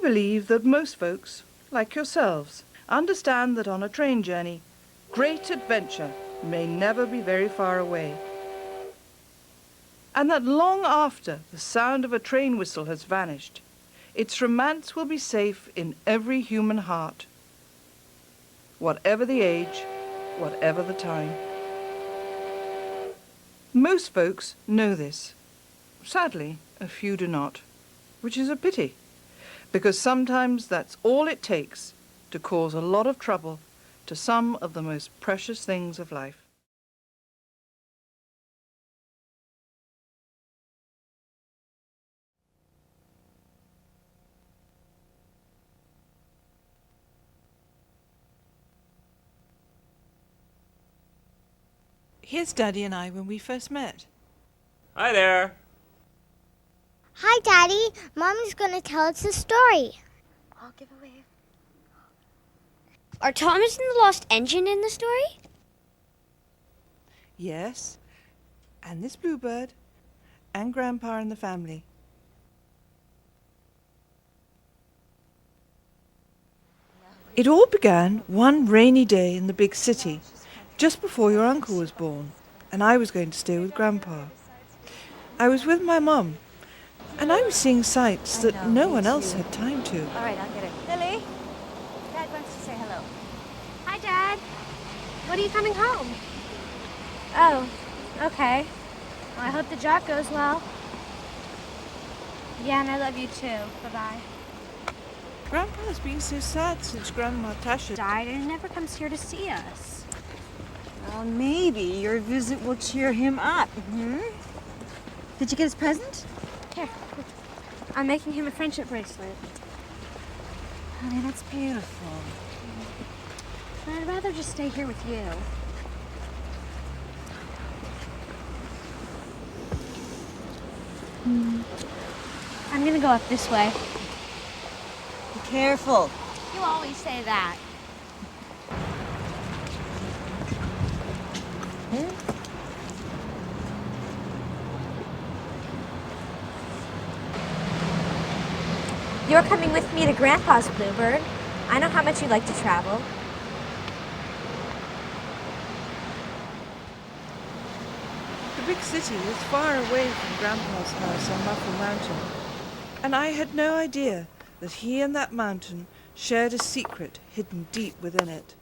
believe that most folks, like yourselves, understand that on a train journey, great adventure may never be very far away. And that long after the sound of a train whistle has vanished, its romance will be safe in every human heart, whatever the age, whatever the time. Most folks know this. Sadly, a few do not, which is a pity, because sometimes that's all it takes to cause a lot of trouble to some of the most precious things of life. Here's Daddy and I when we first met. Hi there. Hi, Daddy. Mommy's going to tell us a story. I'll give a wave. Are Thomas and the Lost Engine in the story? Yes, and this bluebird, and Grandpa and the family. It all began one rainy day in the big city, just before your uncle was born, and I was going to stay with Grandpa. I was with my mum, and I was seeing sights that no one else had time to. All right, I'll get it. Lily, Dad wants to say hello. Hi, Dad. When are you coming home? Oh, okay. Well, I hope the job goes well. Yeah, and I love you too. Bye-bye. Grandpa's been so sad since Grandma Tasha Died and never comes here to see us. Well, maybe your visit will cheer him up. Did you get his present? Here. I'm making him a friendship bracelet. Honey, that's beautiful. But I'd rather just stay here with you. I'm gonna go up this way. Be careful. You always say that. You're coming with me to Grandpa's Bluebird. I know how much you like to travel. The big city was far away from Grandpa's house on Muffle Mountain, and I had no idea that he and that mountain shared a secret hidden deep within it.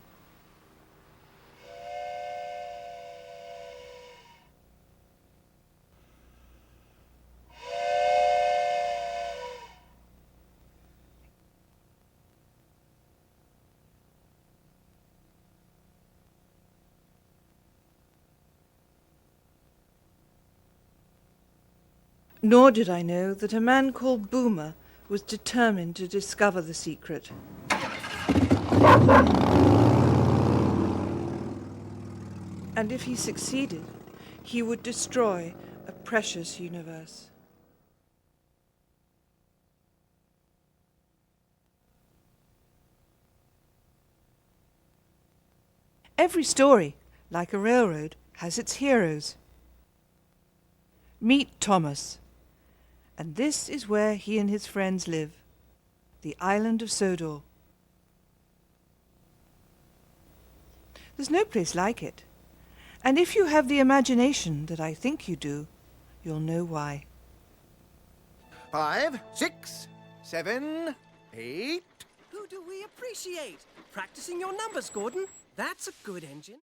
Nor did I know that a man called Boomer was determined to discover the secret. And if he succeeded, he would destroy a precious universe. Every story, like a railroad, has its heroes. Meet Thomas. And this is where he and his friends live, the island of Sodor. There's no place like it. And if you have the imagination that I think you do, you'll know why. 5, 6, 7, 8. Who do we appreciate? Practicing your numbers, Gordon. That's a good engine.